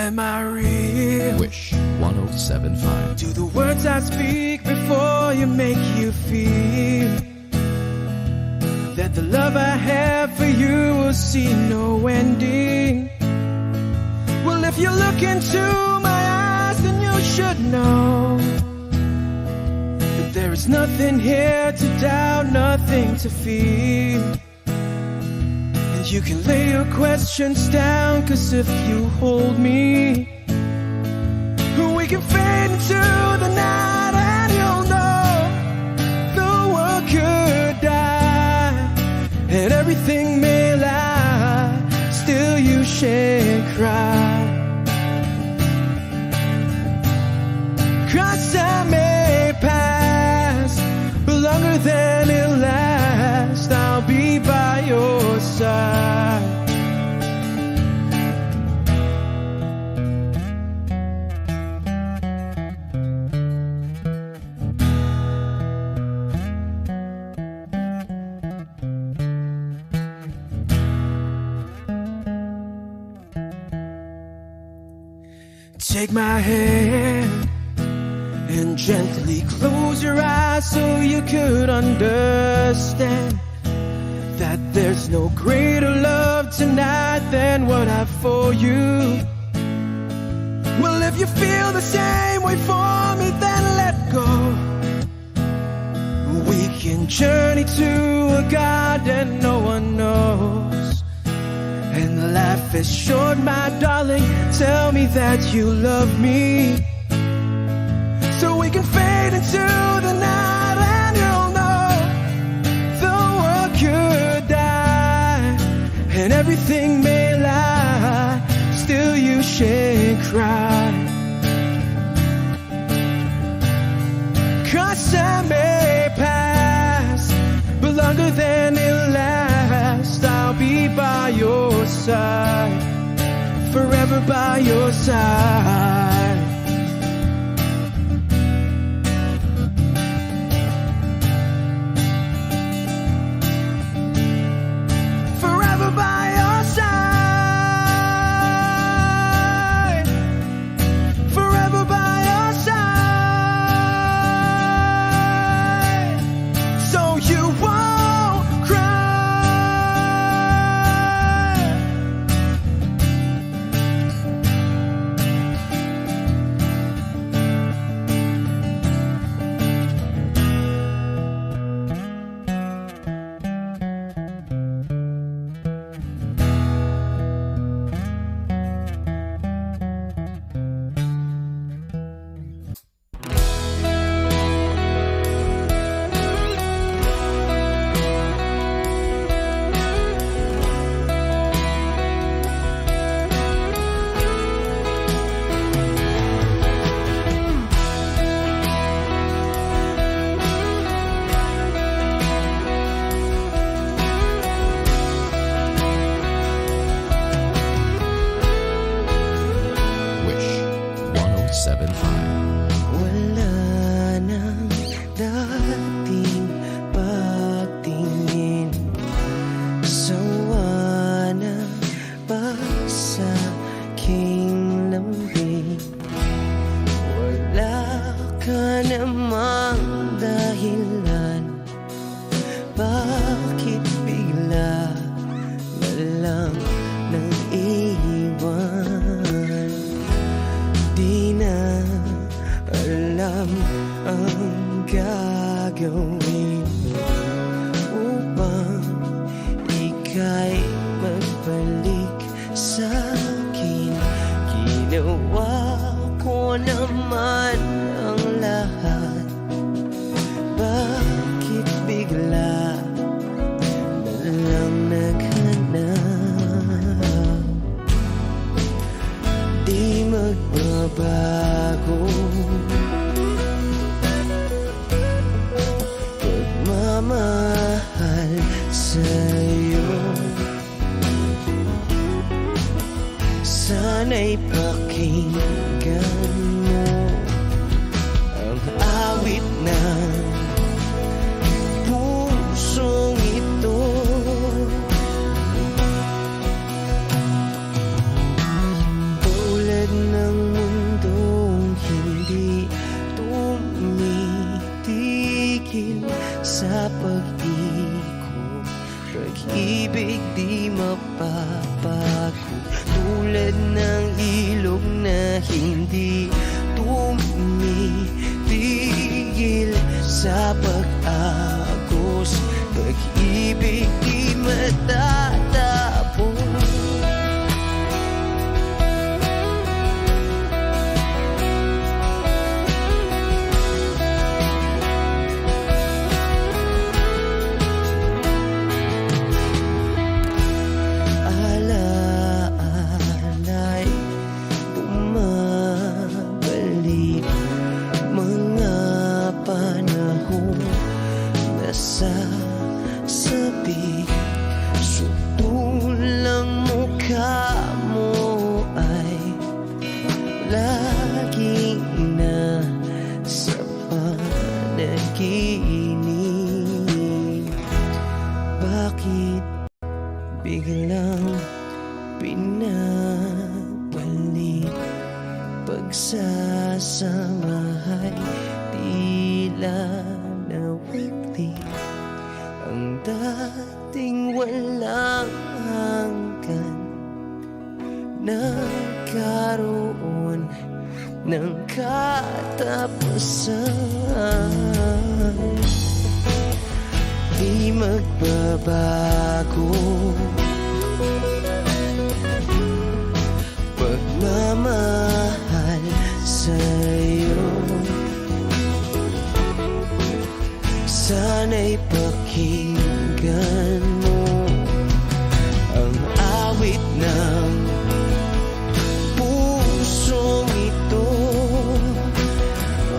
am I real? Wish 107.5. Do the words I speak before you make you feel that the love I have for you will see no ending? Well, if you look into my eyes, then you should know that there is nothing here to doubt, nothing to feel. And you can lay your questions down, 'cause if you hold me, we can fade into the night, and you'll know the world could die and everything may lie, still you shan't cry. 'Cause time may pass, but longer than it'll last, I'll be by your side. Take my hand and gently close your eyes so you could understand that there's no greater love tonight than what I have for you. Well, if you feel the same way for me, then let go. We can journey to a garden no one knows. And life is short, my darling, tell me that you love me, so we can fade into the night, and you'll know the world could die and everything may lie, still you shan't cry. 'Cause time may pass, but longer than it'll last, I'll be by your side, forever by your side. Forever by your side, forever by your side, so you won't cry. Wish 107.5. Wala nang dating pagtingin, sawa na ba sa aking lambing? Wala ka namang dahilan, bakit bigla na lang nang iwan? Di na alam ang gagawin upang ika'y magbalik sa'kin. Ginawa ko naman ang lahat, bakit bigla na lang naghanap? Di magbabago pagmamahal sa'yo. Sana'y pakinggan mo ang awit ng pusong ito. Tulad tulad ng ilog na hindi tumitigil sa pag-agos, pag-ibig di matatapos. Alaala'y bumabalik, mga panahon nasasabi. Sutulang mukha mo ay lagi na sa panaginip. Bakit biglang pinabalik? Pagsasamahay tila nawagli, ang dating walang hanggan nagkaroon ng katapusan. Di magbabago pagmamahal sa'yo. Sana'y pakinggan mo ang awit ng pusong ito.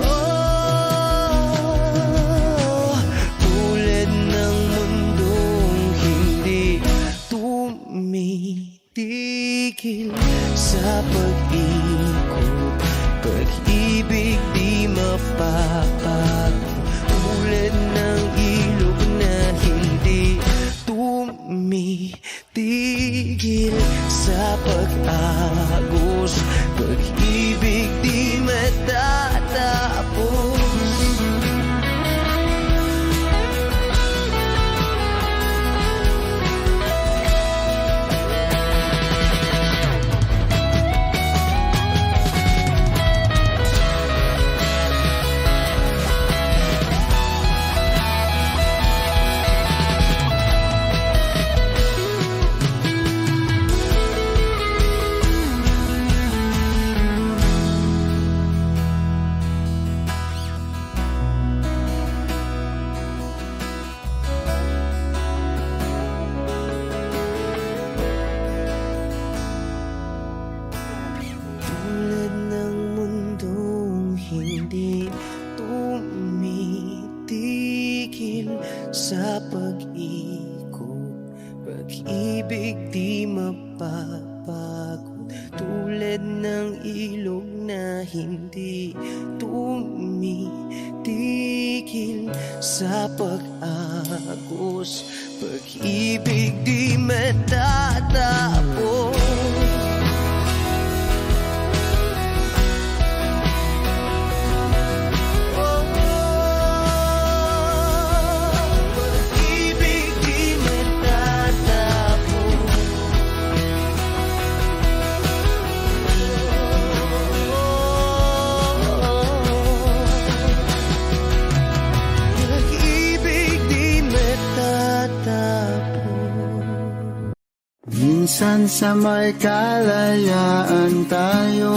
Oh, tulad ng mundong hindi tumitigil sa pag-ikot, pag-ibig di mapapago. Tulad ng ilog na hindi tumitigil sa pag-agos, pag-ibig di matatapos. Tulad ng mundong hindi tumitigil sa pag-ikot, pag-ibig di mapapagod. Tulad ng ilog na hindi tumitigil sa pag-agos, pag-ibig di matatapos. Minsan sa may kalayaan tayo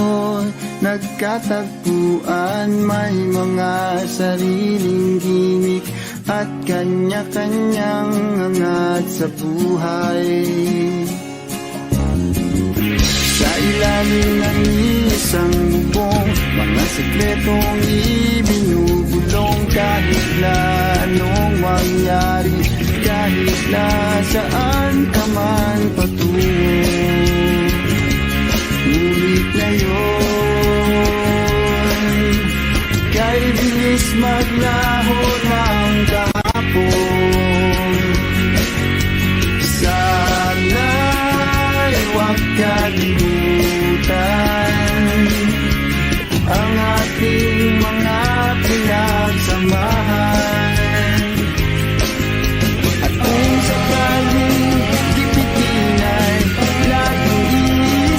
nagkatagpuan, may mga sariling gimik at kanya-kanyang angat sa buhay. Sa ilalim ng isang bubong, mga sikretong ibinubulong, kahit na anong mangyari, kahit na saan ka man patungo. Ngunit ngayon, kay bilis maglaho ng kahapon. Sana'y huwag kalimutan ang ating mga pinagsamahan. At kung sakaling ipitin ay laging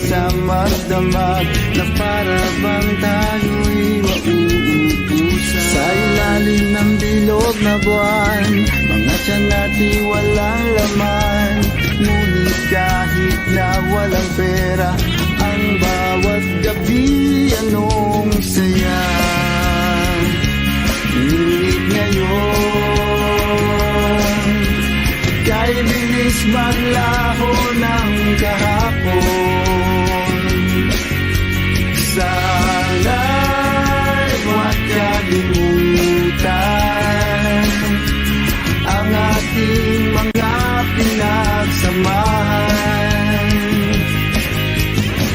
sa magdamag na para bang tayo'y mauubusan. Sa ilalim ng bilog na buwan, mga tiyan natin walang laman. Ngunit kahit na walang pera, ang bawat gabi anong saya. Ngunit ngayon, kay bilis maglaho ng kahapon. Sana'y huwag kalimutan ang ating mga pinagsamahan.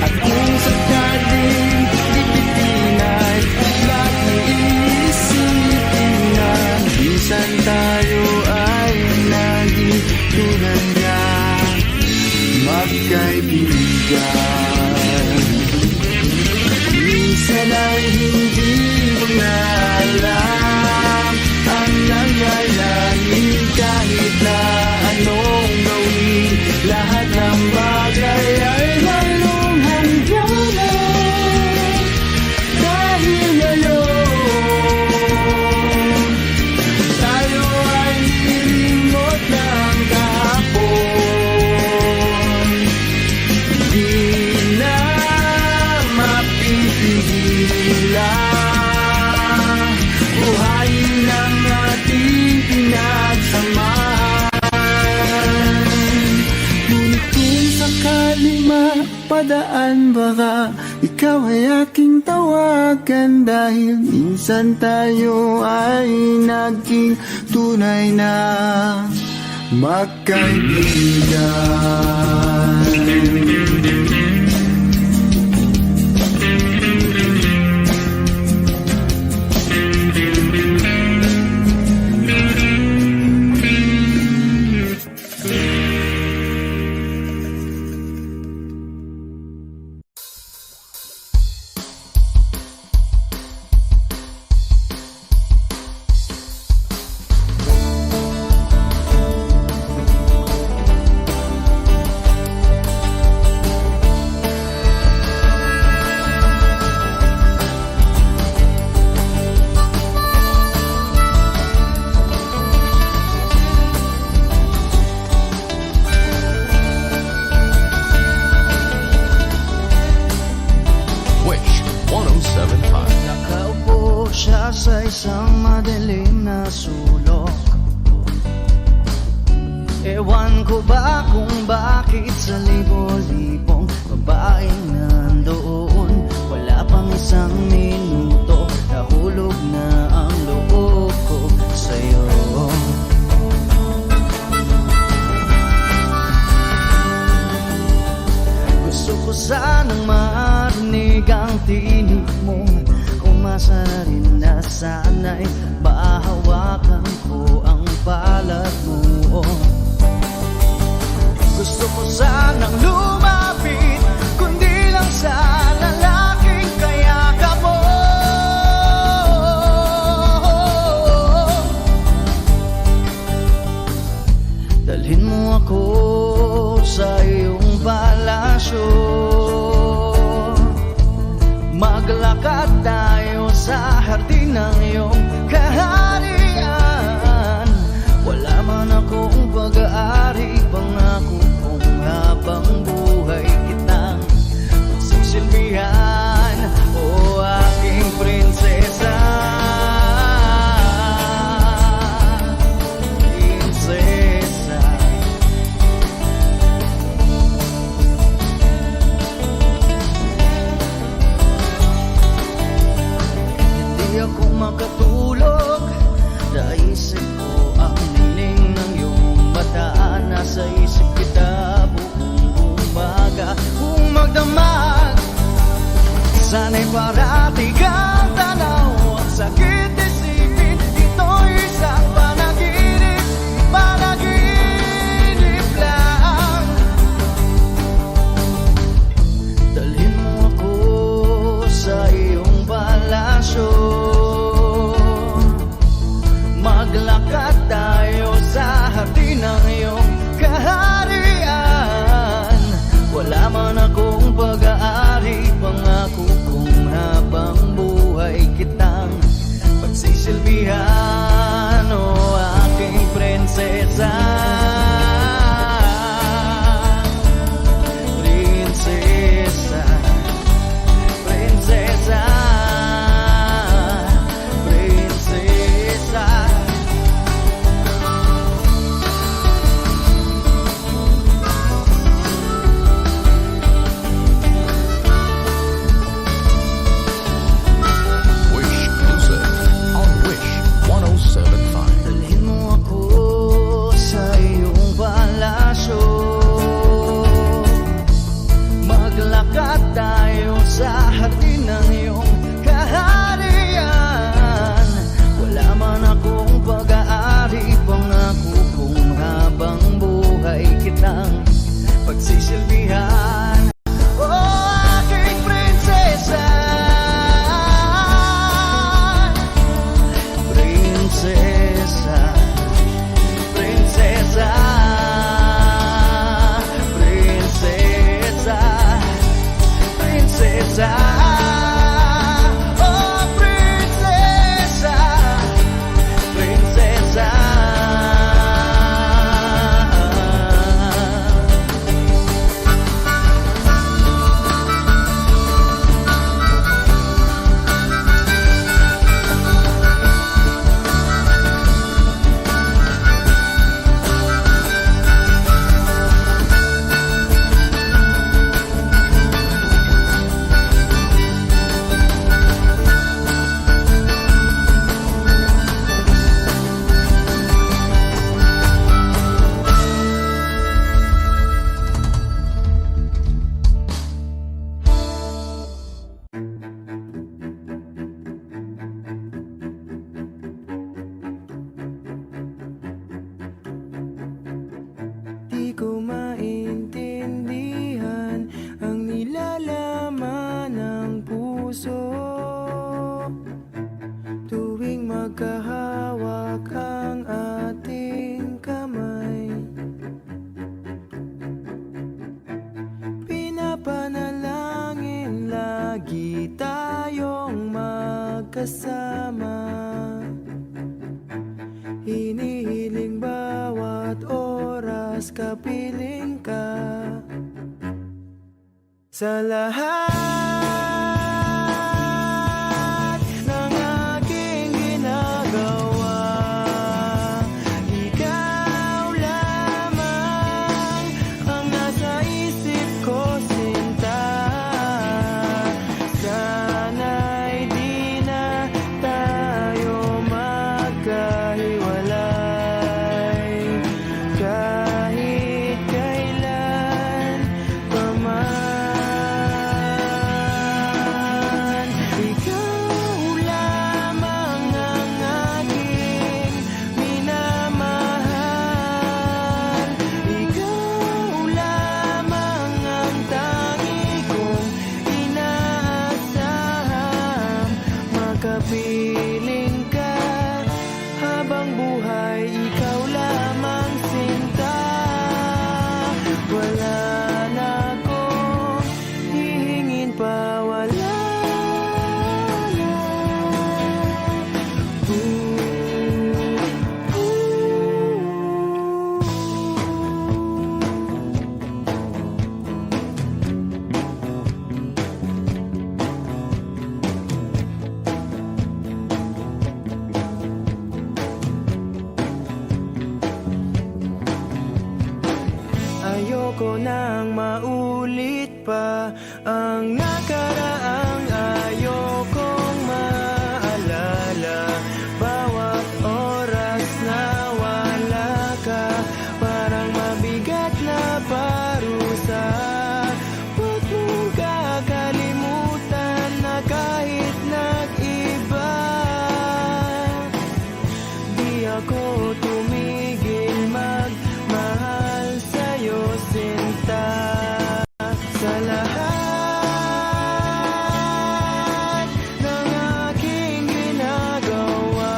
At kung sakaling lipitin ay laging iisipin na minsan tayo ay naging tulad na magkaibigan. Minsan ay hindi mo na alam ang nangyayari kahit na anong gawin. Lahat ng bagay ay mayroong hangganan. Dahil ngayon, tayo ay nilimot ng kahapon. Di na mapipigilan, buhayin ang ating pinagsamahan. Ngunit kung sakali mapadaan, baka ikaw ay aking tawagan. Dahil minsan tayo ay naging tunay na magkaibigan. Wish 1075. Nakaupo siya sa isang madilim na sulok. Ewan ko ba kung bakit sa libo-libong babaeng nandoon, wala pang isang minuto, nahulog na ang loob ko sa'yo. Gusto ko sanang marinig ang tinig mo, umasa na rin na sana'y mahawakan ko ang palad mo. Gusto ko sanang lumapit, kundi lang sa lalaking kayakap mo. Dalhin mo ako sa iyong palasyo, maglakad tayo sa hardin ng iyong kaharian. Wala man akong pag-aari, pangako kong habang buhay kitang magsisilbihan, o aking prinsesa. Prinsesa. Hindi ako makatulog, naisip ko ang niling ng iyong mata. Nasa isip kita buong umaga, kung magdamag sana'y parati kang tanaw. Ang sakit isipin, ito'y isang panaginip, panaginip lang. Dalhin mo ako sa iyong palasyo, maglakad tayo sa hardin ng iyong kaharian. Wala man akong pag magkahawak ang ating kamay. Pinapanalangin lagi tayong magkasama. Hinihiling bawat oras kapiling ka. Sa lahat ng aking ginagawa, ikaw lamang ang nasa isip ko, sinta. Sana'y di na tayo magkahiwalay kahit kailan pa man. Ikaw lamang ang aking minamahal. Ikaw lamang ang tangi kong inaasahan. Makapiling ka habang buhay, ikaw lamang, sinta. Wala na akong hihingin pa, wala na. Ayoko nang maulit pa ang nakaraang ayokong maalala. Bawat oras na wala ka, parang mabigat na parusa. Huwag mong kakalimutan na kahit nag-iba, di ako tumigil magmahal sa'yo, sinta. Sa lahat ng aking ginagawa,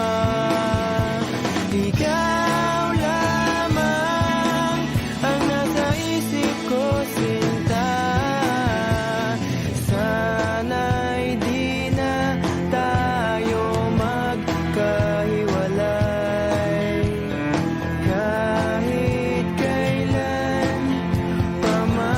ikaw lamang ang nasa isip ko, sinta. Sana'y di na tayo magkahiwalay kahit kailan pa man.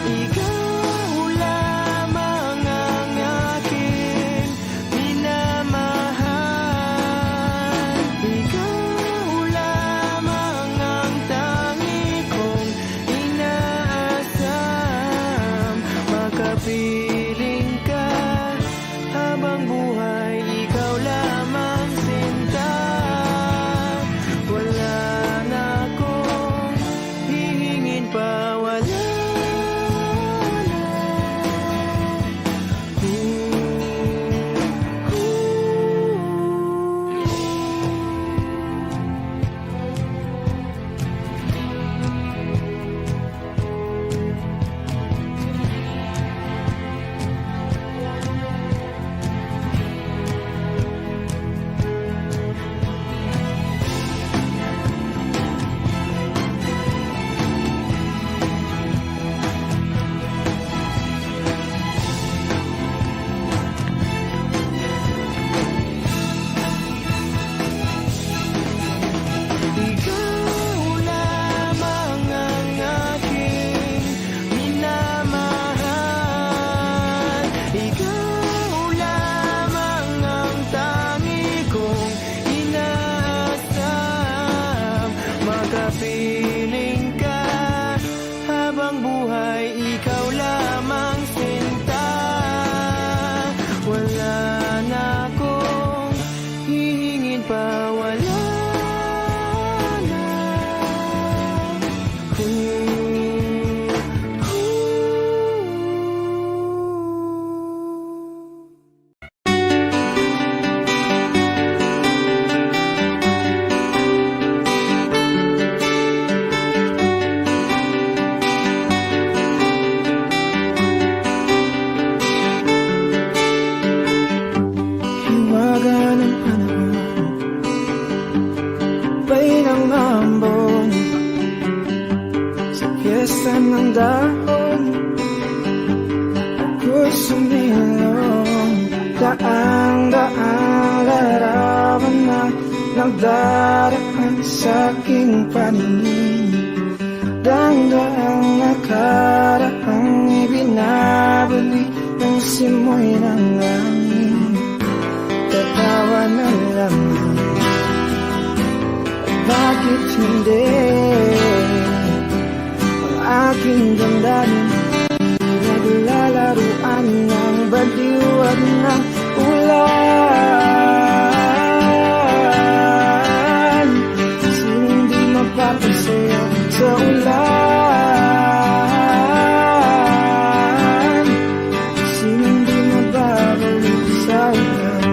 Ikaw lamang ang aking minamahal. Ikaw lamang ang tangi kong inaasam. Makapiling ka habang buhay, ikaw lamang, sinta. Wala na akong hihingin pa, wala na. dahon ako'y sumilong. Daang-daang larawan na nagdaraan sa aking paningin. Daang-daang nakaraang ibinabalik ng simoy ng langit. Tatawa na lamang, bakit hindi? Ang aking damdamin naglalaruan ng baliw at ng ulan. Sinong di mapapasayaw sa ulan? Sinong di mababalik sa ulan?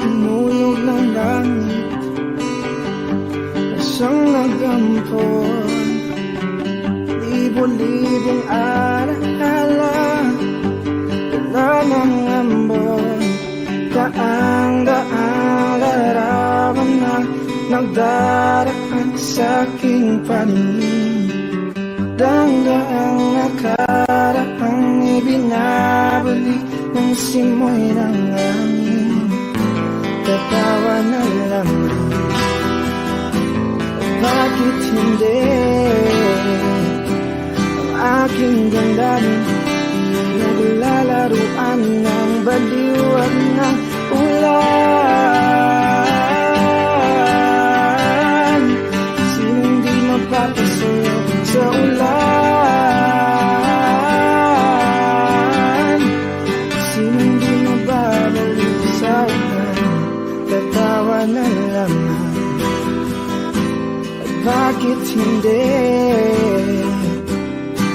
Tumulog ng langit, isang nagampon. Libo-libong alaala, wala ng ambon. Daang-daang larawan na nagdaraan sa aking paningin. Daang-daang nakaraang ibinabalik ng simoy ng langit. Tatawa na lamang, bakit hindi? Ang aking damdamin naglalaruan ng baliw at ng ulan. Sinong di mapapasayaw sa ulan? Sinong di mababalik sa ulan? Tatawa na lamang, bakit hindi?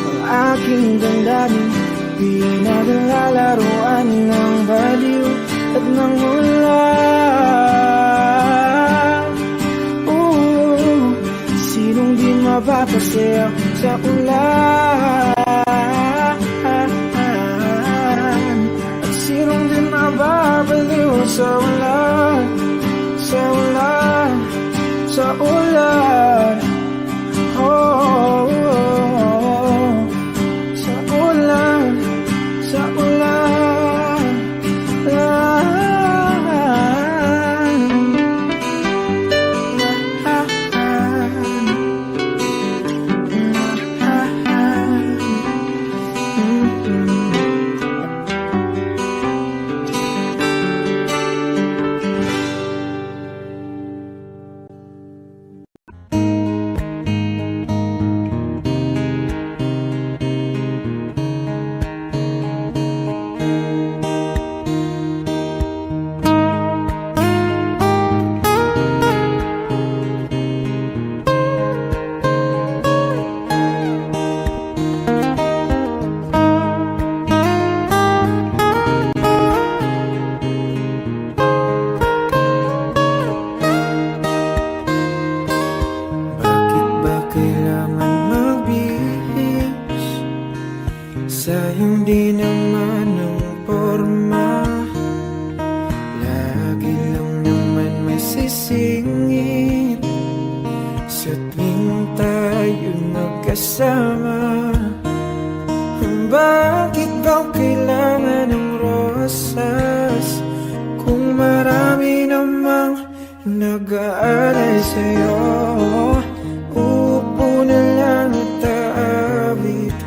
Ang aking damdamin pinaglalaruan ng baliw at ng ulan. Sinong di mapapasayaw sa ulan? At sinong di mababaliw sa ulan? Sa ulan, sa ulan, oh, sa ulan, sa ulan, sayang di naman ang porma. Lagi lang naman may sisingit sa tuwing tayo nagkasama. Bakit ba kailangan ng rosas kung marami namang nag-aalay sa'yo? Upo na lang at aabit,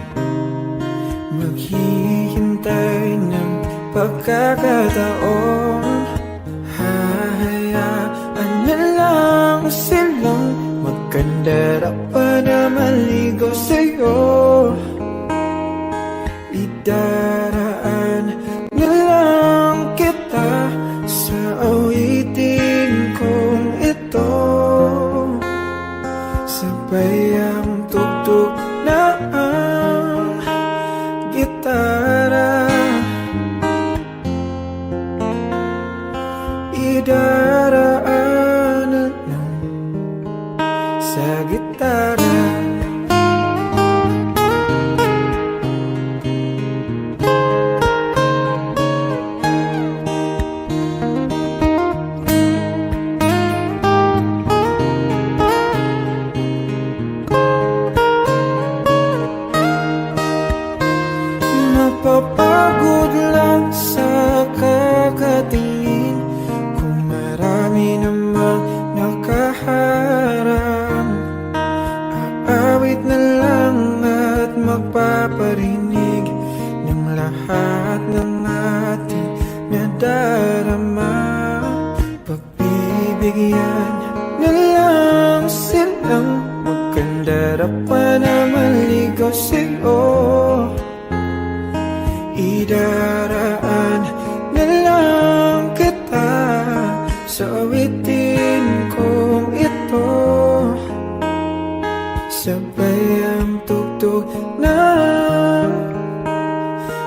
maghihintay ng pagkakataon. Hahayaan na lang silang magkandara pa na maligaw sa'yo. Idaraan na lang kita sa awitin kong ito. Sabay ang tugtog na ang gitara. Idaraanan lang sa gitara. napapagod lang sa kakatingin kung marami namang nakaharang. Aawit na lang at magpaparinig ng lahat ng ating nadarama. Pagbibigyan na lang silang magkandara pa na maligaw sa'yo. Idaraan na lang kita sa awitin kong ito. Sabay ang tugtog ng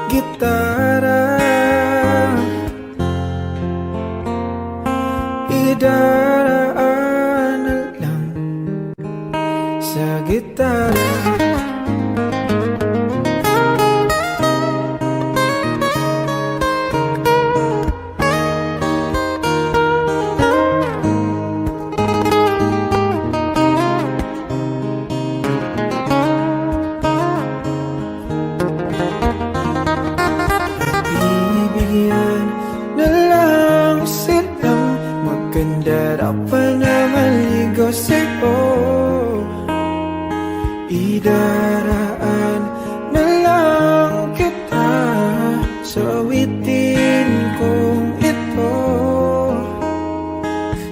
gitara. Idaraan na lang sa gitara. Bibigyan na lang silang magkandara pa na maligaw sa'yo. Idaraan na lang kita sa awitin kong ito.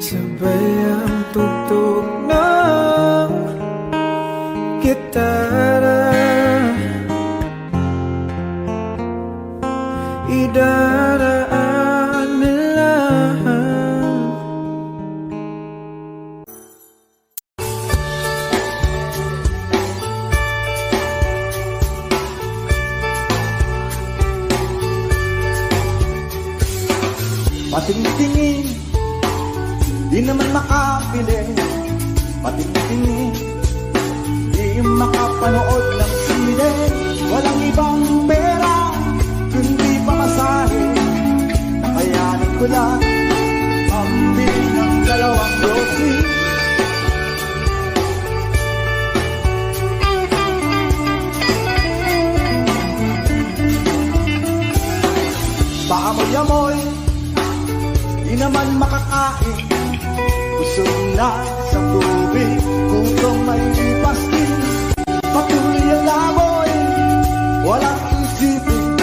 Sabay ang tugtog ng gitara. Idaraan na lang. Patingtingin, di naman makabili. Patingtingin, di makapanood ng sine. Walang ibang pera, kundi pamasahe. Nakayanin ko lang ang bili ng 2 grocery. Paamoy-amoy, di naman makakain. Busog na sa tubig, kung may pastil. Patuloy ang laboy, walang isipin.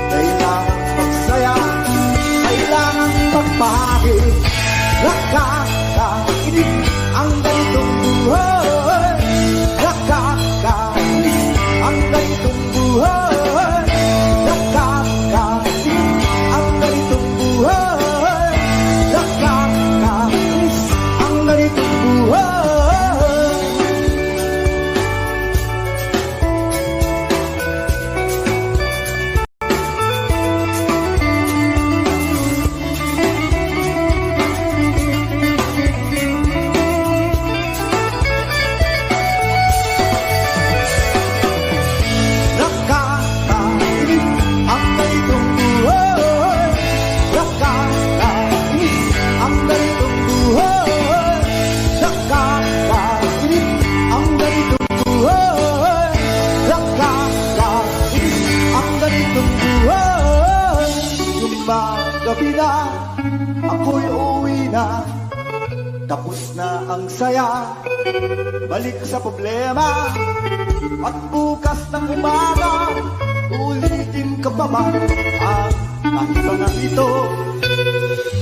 Kailangan magsaya, kailangan magpahagi. Nakakainis ang ganitong buhay. Nakakainis ang ganitong buhay. Nakakainis ang ganitong buhay. Nakakainis ang ganitong buhay. Gabi na, ako'y uwi na. Tapos na ang saya, balik sa problema. At bukas ng umaga, ulitin ka pa ba ang kanto na ito?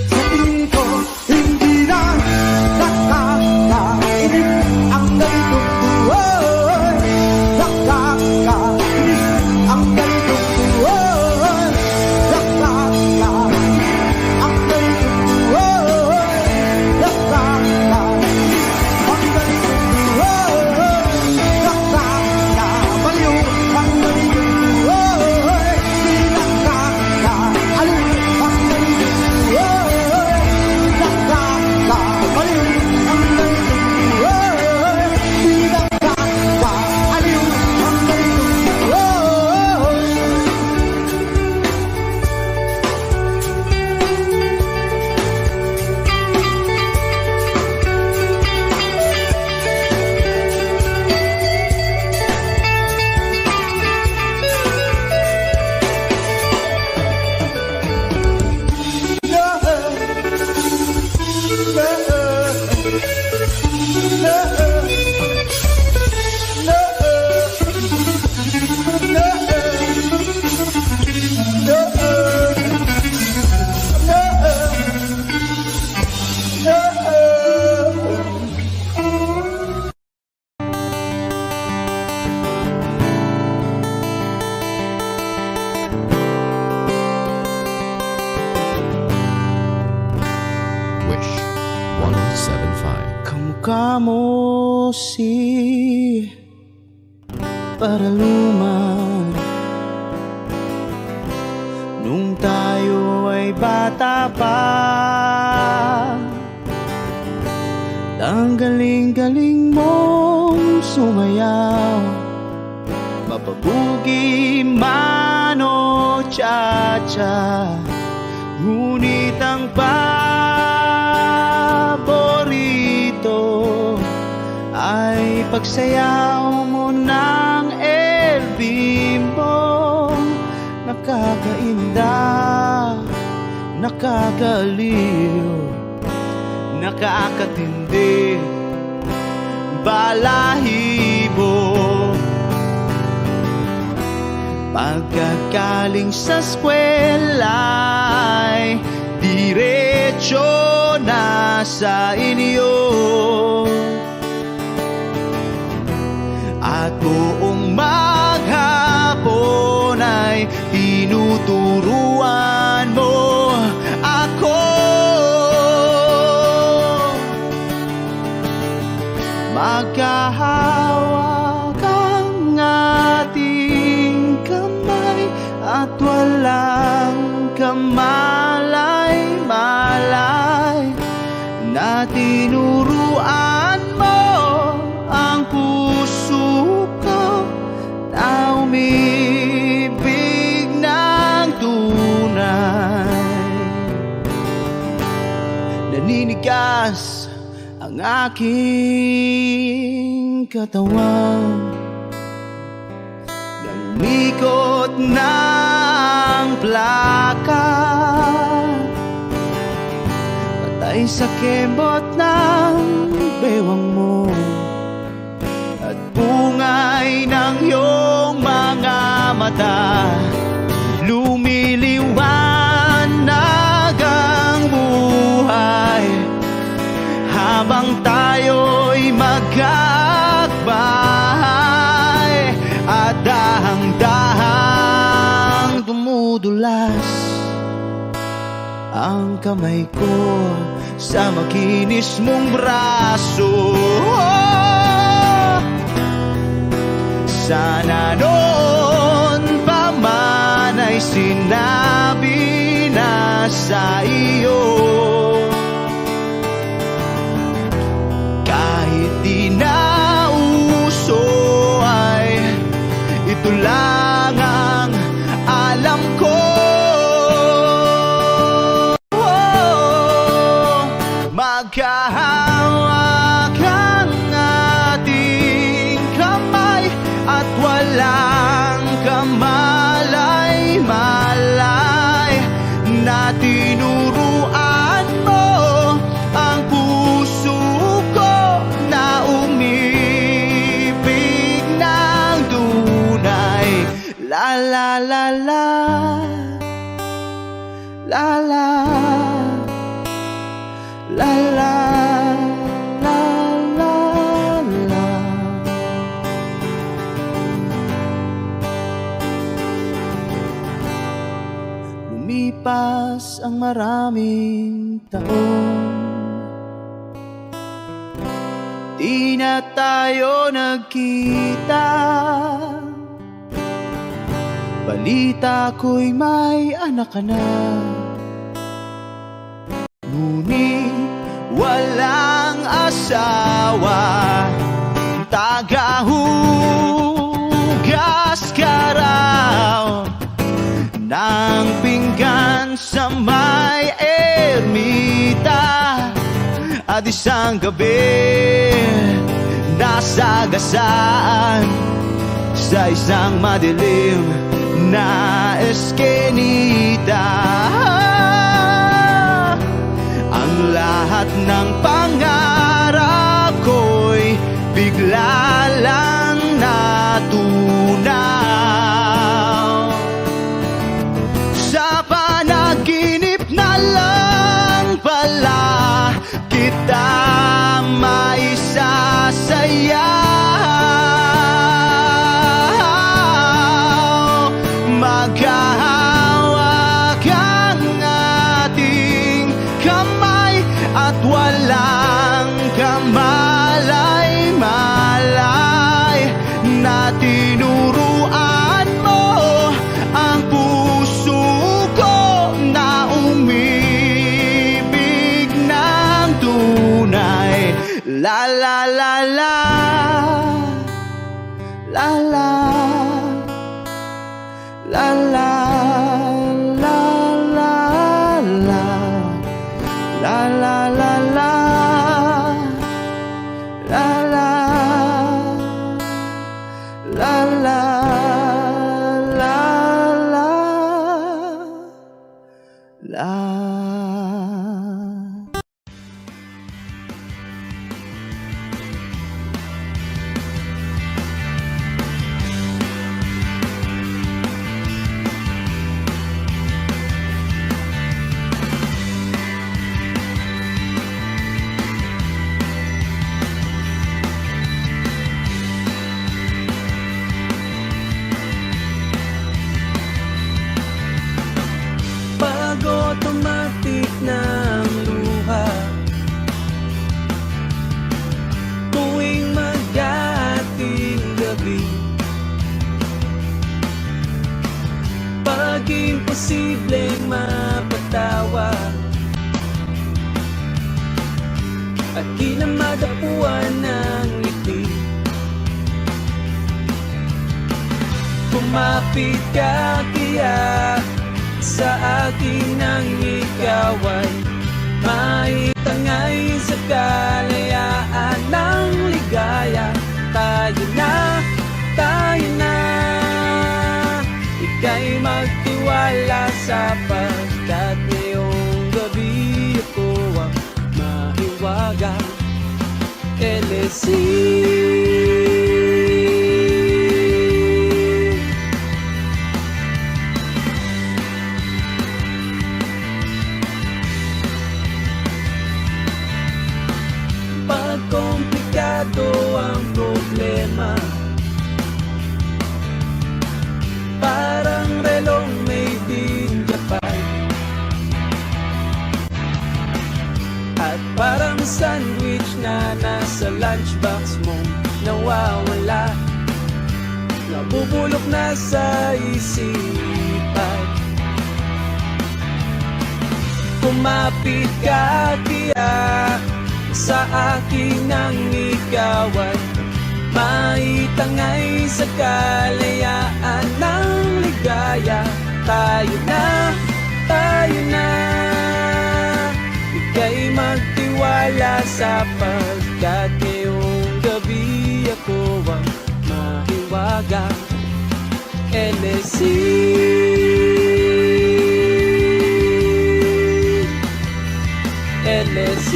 Sa tingin ko, hindi na nakakainis ang ganitong buhay. Nakakainis ang ganitong buhay. kamo si paraluman nung tayo ay bata pa. Ang galing-galing mong sumayaw, mapabugi man o cha-cha. Ngunit ang paborito ay pagsayaw mo ng El Bimbo. Nakakainda, nakakaliw, nakakatindi, balahibo. Pagkagaling sa eskwela'y diretso na sa inyo, at buong maghapon ay tinuturuan mo ako. Magkahawak ang ating kamay at walang kamalay-malay, na tinuruan mo ang puso ko na umibig ng tunay. Naninigas ang aking katawan, namikot ng plaka, patay sa kembot ng bewang mo at bungay ng iyong mga mata. Lumiliwanag ang buhay habang tayo'y magkakbahay, at dahang-dahang dumudulas ang kamay ko sa makinis mong braso. Sana noon pa man ay sinabi na sa iyo, kahit di na uso ay ito lang ang alam ko. Magkahawak ang ating kamay at walang kamalay-malay, na tinuruan mo ang puso ko na umibig ng tunay. La la la la, la la, la la, la la, la. Lumipas ang maraming taon, di na tayo nagkita. Balita ko'y may anak ka na, ngunit walang asawa. Tagahugas ka raw ng pinggan sa may ermita, at isang gabi nasagasaan sa isang madilim na eskenita. Ang lahat ng pangarap ko'y bigla lang natunaw. Sa panaginip na lang pala kita maisasayaw. Magkahawak La la la la, la la, la la, la la, la, la la la la, la la, la la, la la, la. Automatic ng luha tuwing mag-ating gabi. Pag imposibleng mapatawa at di na madapuan ng ngiti, kumapit ka kaya sa akin ang ikaw ay maitangay sa kalayaan ng ligaya. Tayo na, ika'y magtiwala sapagkat ngayong gabi ako ang mahiwagang LSC. Komplikado ang problema, parang relong made in Japan, at parang sandwich na nasa lunchbox mo nawawala, nabubulok na sa isipan. Kumapit ka kaya sa akin ang ikaw ay maitangay sa kalayaan ng ligaya. Tayo na, ika'y magtiwala sapagkat ngayong gabi ako ang mahiwagang LSC. LSC.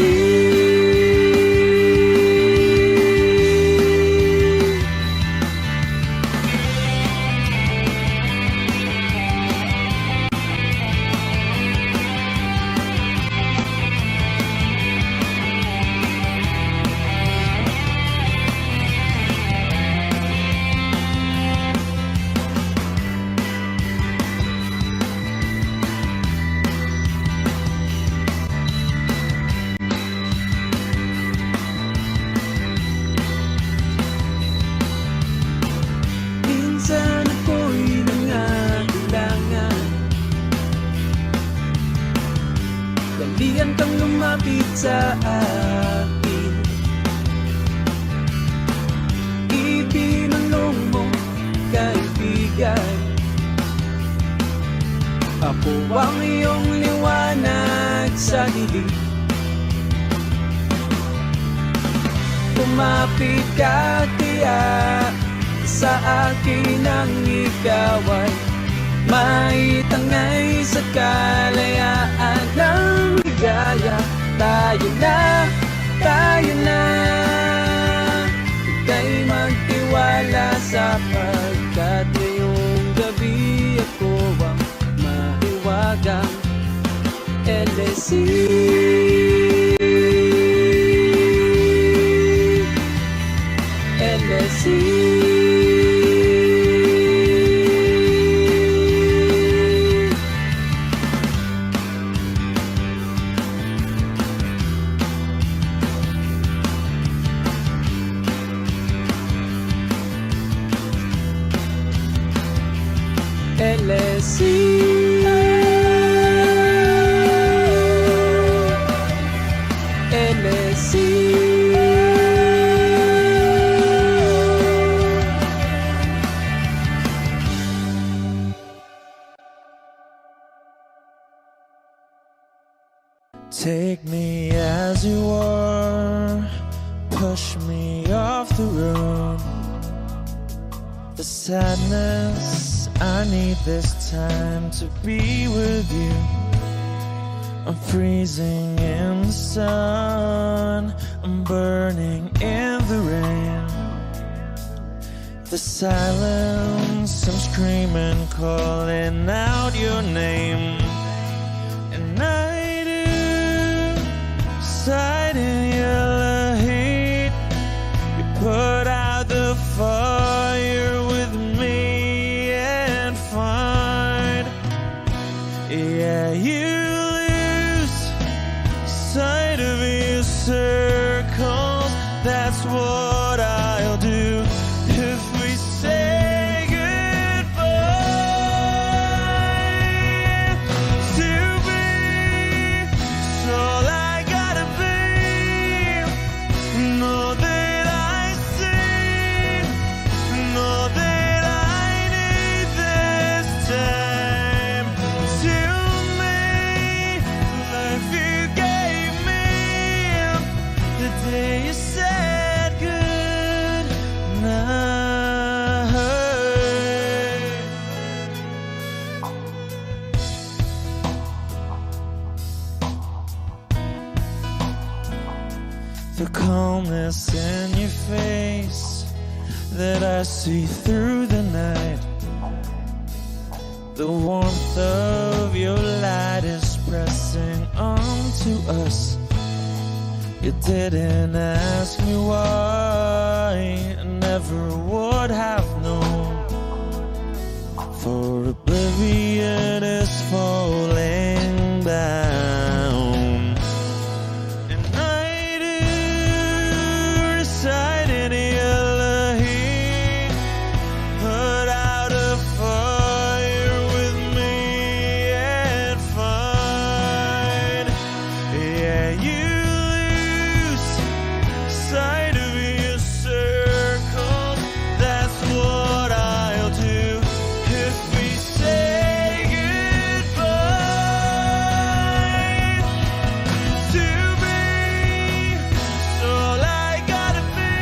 Minsan ako'y nangangailangan, dalian kang lumapit sa akin, ibinulong mo kaibigan. Ako ang iyong liwanag sa dilim. Kumapit ka kaya sa akin ang ikaw ay maitangay sa kalayaan ng ligaya. Tayo na, ika'y magtiwala sapagkat ngayong gabi ako ang mahiwagang LSC. LSC. LSC. Take me as you are, push me off the road. The sadness, I need this time to be with you. I'm freezing in the sun, I'm burning in the rain. The silence, I'm screaming, calling out your name. And I do, sight in yellow heat. You put out the fire with me and find, yeah, you lose sight of your circles. That's what I'll do if we say goodbye. To be, it's all I gotta be. Know that I see, know that I need this time. To me, life you gave me the day you said good night. The calmness in your face that I see through the night. The warmth of your light is pressing onto us. You didn't ask me why, I never would have known. For oblivion is falling down. And I do reside in yellow heat. Put out a fire with me and find, yeah, you lose sight of your circles. That's what I'll do if we say goodbye. To be, it's all I gotta be.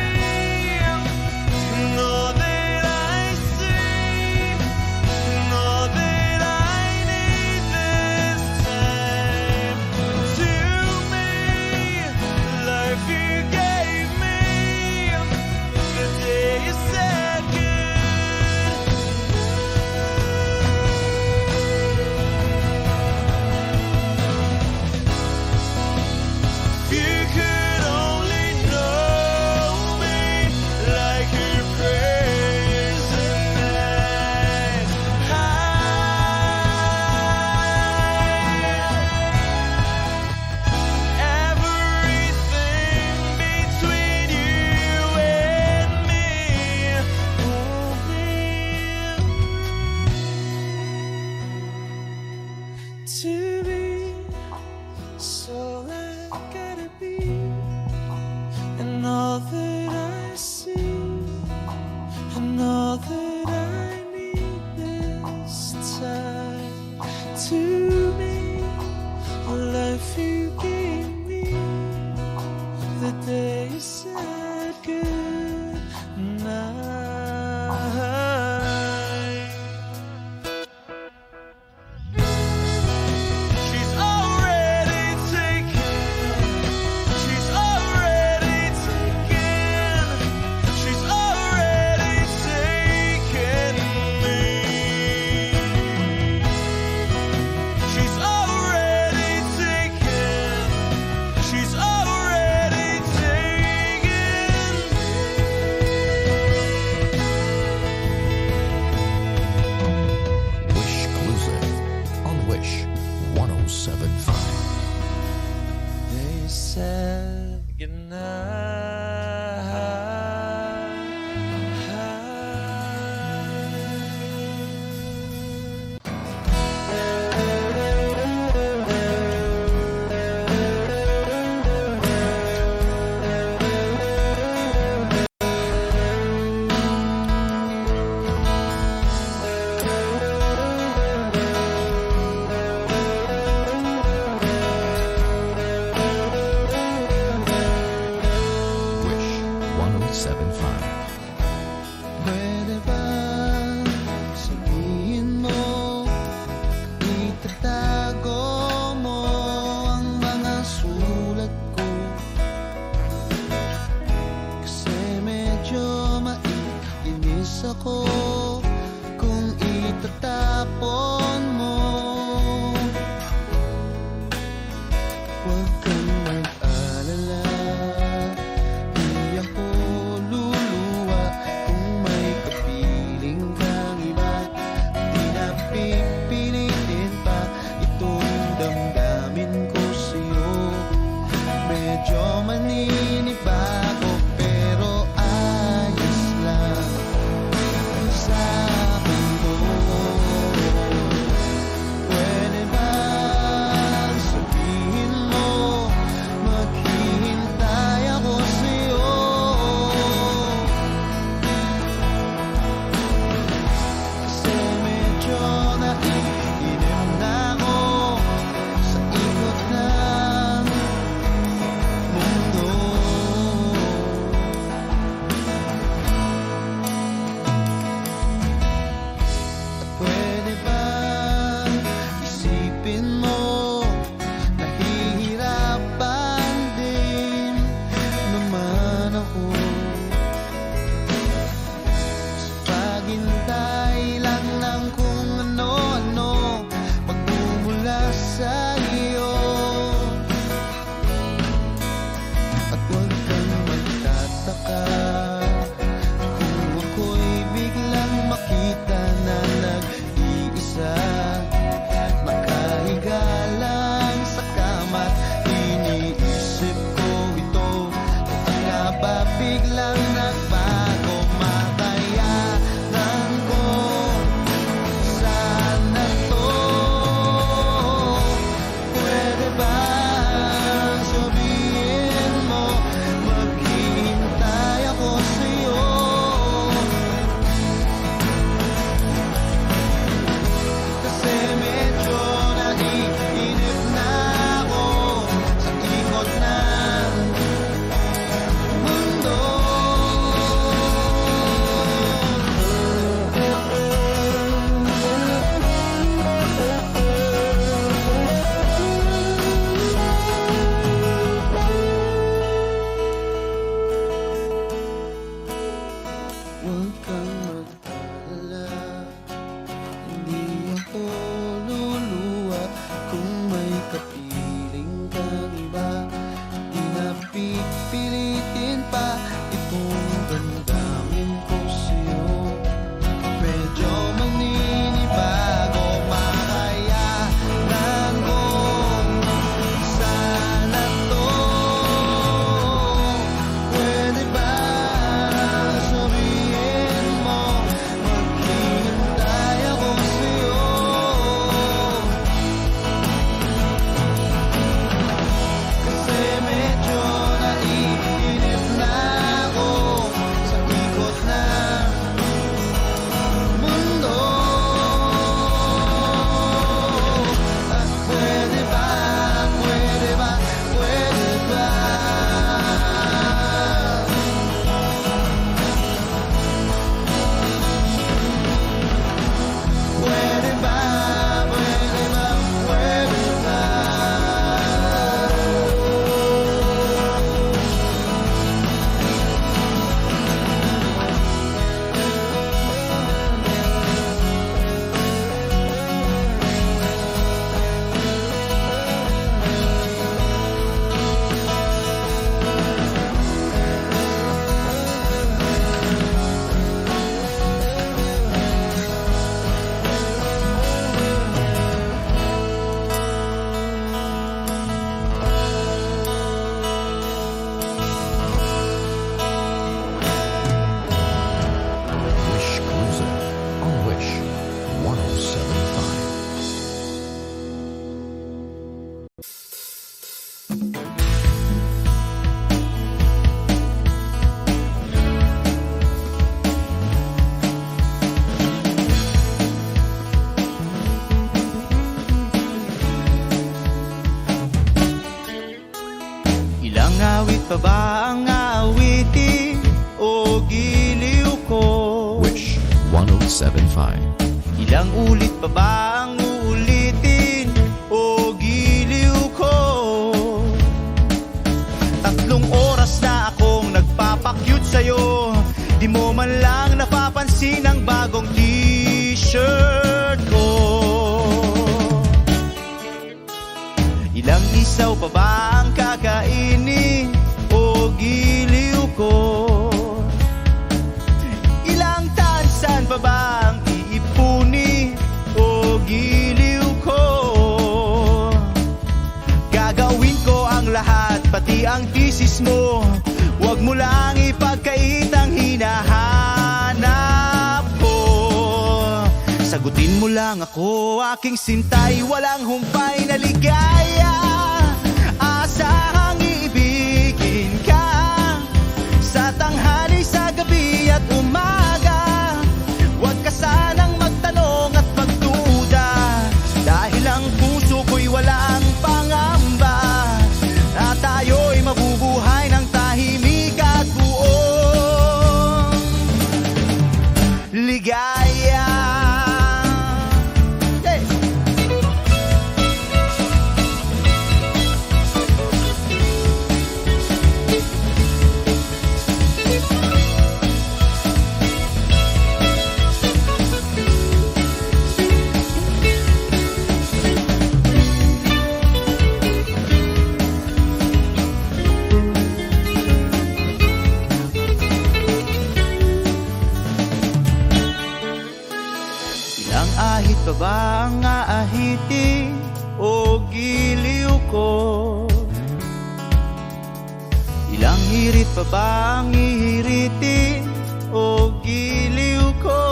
Know that I see, know that I need this time. To me, life you gave me the day you said good. If you could only know me like your prayers at night. Everything between you and me won't be to be. So I gotta be, and all that I see, and all that I need this time. To me, a life you gave me the day you said good night. She's already taken. She's already taken. She's already taken me. She's already taken. She's already taken me. Wish Exclusive on Wish 1075. They said goodnight. itatago mo ang mga sulat ko, kasi medyo maiinis ako kung itatapon mo. Huwag kang mag-alala, di ako luluwa kung may kapiling kang iba. Di na pipilitin pa itong damdamin ko sa'yo. Medyo maninibago pero ayos lang sa mundo. Pwede bang sabihin mo maghihintay ako sa'yo? Kasi medyo naiinim na ako sa ikot ng mundo. At pwede bang isipin mo nahihirapan din naman ako sa paghintay lang ng kung ano-ano magmumula sa iyo. At huwag kang magtataka kung ako'y biglang makita na nag-iisa, nakahiga lang sa kama't iniisip ko ito. Ang nga ba biglang nagbago, makayanan ko sana to. Pwede bang sabihin mo maghihintay ako sa'yo? Kasi medyo naiinip na ako sa ikot ng mundo. Huwag kang mag-alala, hindi ako luluwa kung may kapiling kang iba. Di na pipilitin pa itong damdamin ko sa'yo. Medyo maninibago, makayanan ko sana to. Pwede ba sabihin mo maghihintay ako sa'yo? Kasi medyo naiinip na ako sa ikot ng mundo. At pwede ba, pwede ba, pwede ba? Pwede ba, pwede ba, pwede ba? Wish Cruiser on Wish 1075. Ilang awit pa ba ang awitin o giliw ko? Wish 1075. Ilang ulit pa ba ang uulitin Ilang isaw pa ba ang kakainin o giliw ko? Ilang tansan pa ba ang iipuni o giliw ko? Gagawin ko ang lahat, pati ang thesis mo. Huwag mo lang ipagkait ang hinahanap ko. Sagutin mo lang ako, aking sintay, walang humpay na ligaya. Asahang iibigin ka sa tanghali, sa gabi at umaga. Huwag ka sanang magtanong at magduda, dahil ang puso ko'y walang pangamba. At tayo'y mabubuhay ng tahimik at buong ligaya. Hey! Ilang ahit pa ba ang aahitin o giliw ko? Ilang hirit pa ba ang ihiritin o giliw ko?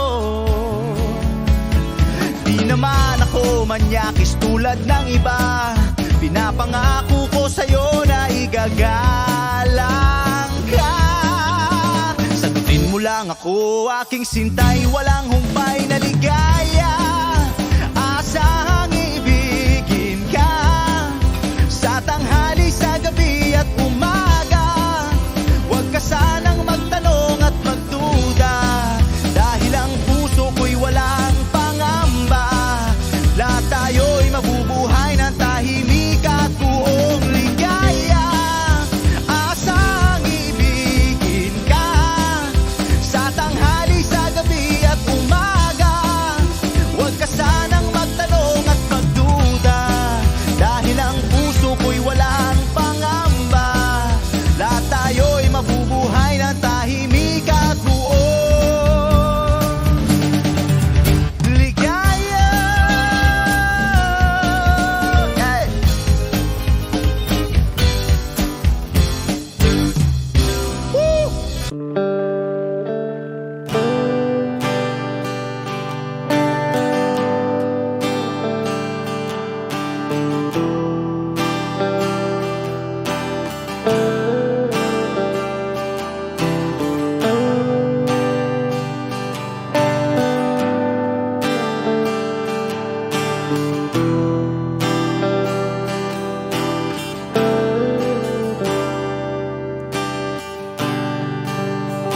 Di naman ako manyakis tulad ng iba. Pinapangako ko sa'yo na igagalang ka. Sagutin mo lang ako, aking sintay, walang humpay na ligaya. Asahang iibigin ka sa tanghali, sa gabi at umaga. Huwag ka sanang magtanong at magduda, dahil ang puso ko'y walang pangamba. Lahat tayo'y mabubuhay ng tahimik at buong ligaya. Asahang iibigin ka sa tanghali, sa gabi at umaga. Huwag ka sanang magtanong at magduda, dahil ang puso ko'y walang pangamba. Lahat tayo'y mabubuhay ng tahimik at buong ligaya. Hey! Woo!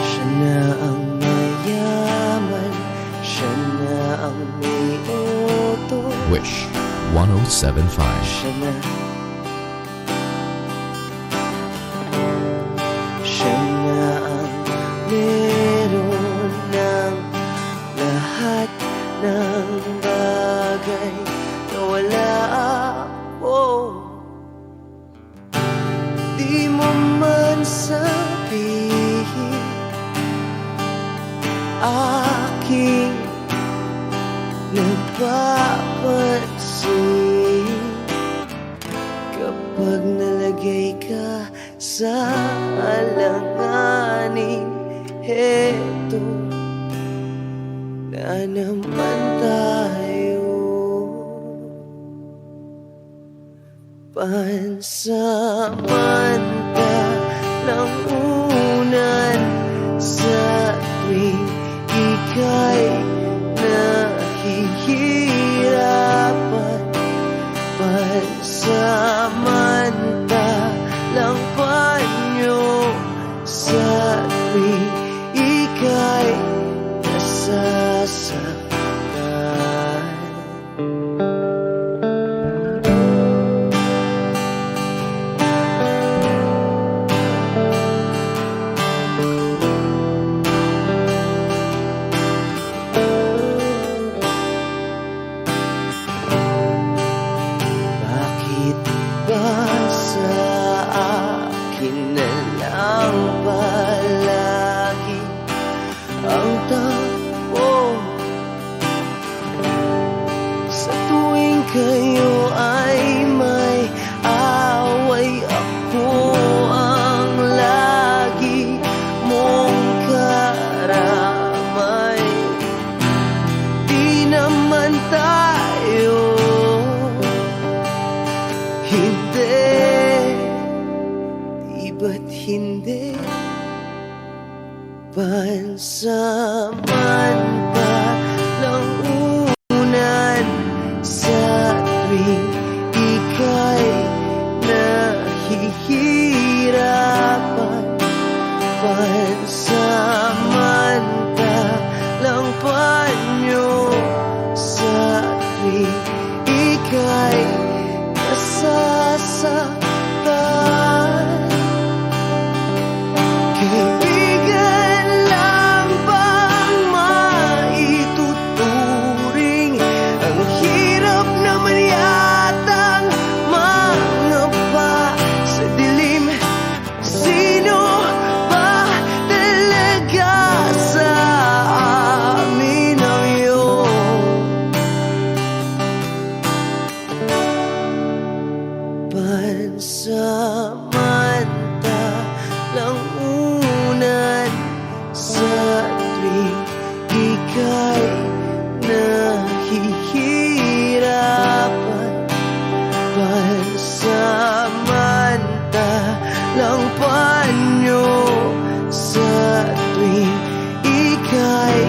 Siya na ang mayaman, siya na ang may utos. Wish 1075. Siya na, siya na ang meron ng lahat ng bagay na wala ako. Di mo man sabihin, aking nagpapansin kapag nalagay ka sa alanganin. Heto na naman tayo, pansamantalang unan sa tuwing ika'y nahihirapan. Pansamantalang panyo sa tuwing ika'y nasasaktan. Pansamantalang unan sa tuwing ika'y nahihirapan. Pansamantalang panyo sa tuwing ika'y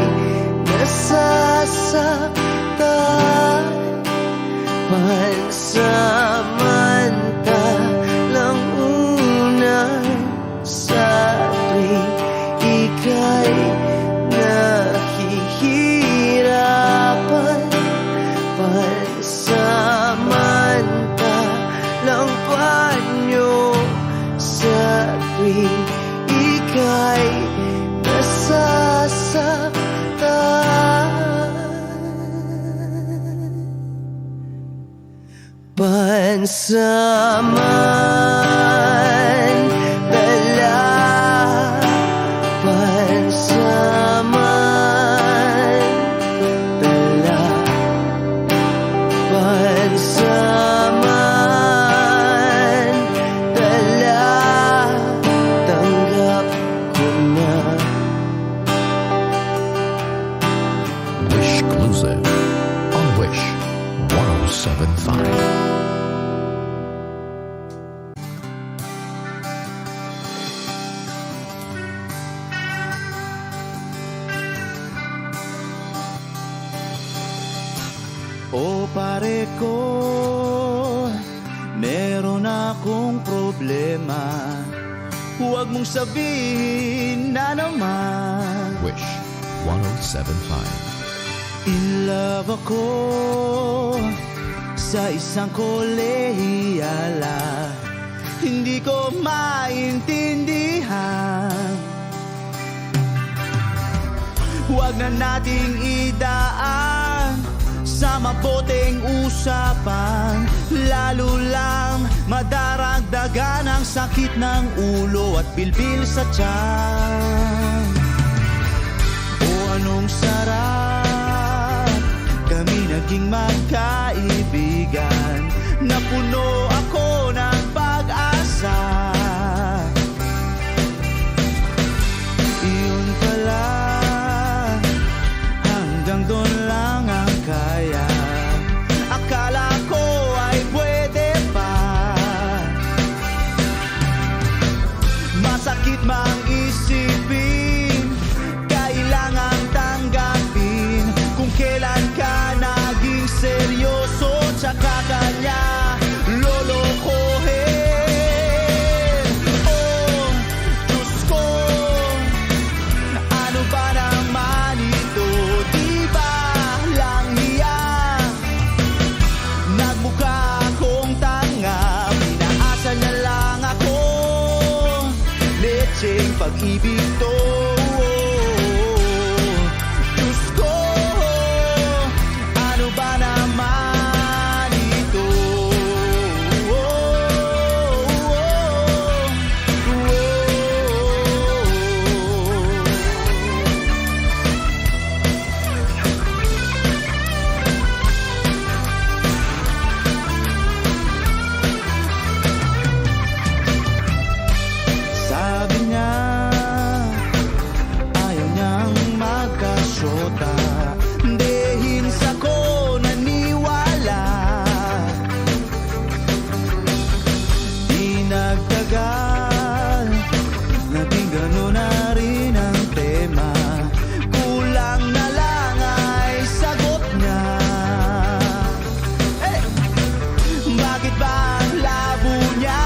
nasasaktan. Pansamantalang unan sa tuwing ika'y nahihirapan. Pansamantalang panyo sa tuwing ika'y nasasaktan. Pansamantala, pansamantala, pansamantala, tanggap ko na. Wish Exclusive on Wish 1075. O pare ko, meron akong problema. Huwag mong sabihin na naman. Wish 1075. In love ako sa isang kolehiyala. Hindi ko maintindihan. Huwag na nating idaan sa maboteng usapan, lalo lang madaragdagan ang sakit ng ulo at bilbil sa tiyan. O anong sarap, kami naging magkaibigan, na puno ako ng pag-asa. Iyon pala, hanggang doon lang ang kaya. Akala ko ay pwede pa. Masakit mang isipin, kailangan tanggapin kung kailan ka naging seryoso, tsaka kanya lolokohin. Oh, Diyos ko, ano ba naman ito? Di ba lang hiya? Nagmukha akong tanga, pinaasa niya lang ako. Lecheng pag-ibig to. Diyos ko, ano ba naman ito? Sabi niya, ayaw niyang magkasyota. Dahil sa ko naniwala. Di nagtagal, naging gano'n na rin ang tema. Kulang na lang ay sagot niya. Bakit ba ang labo niya?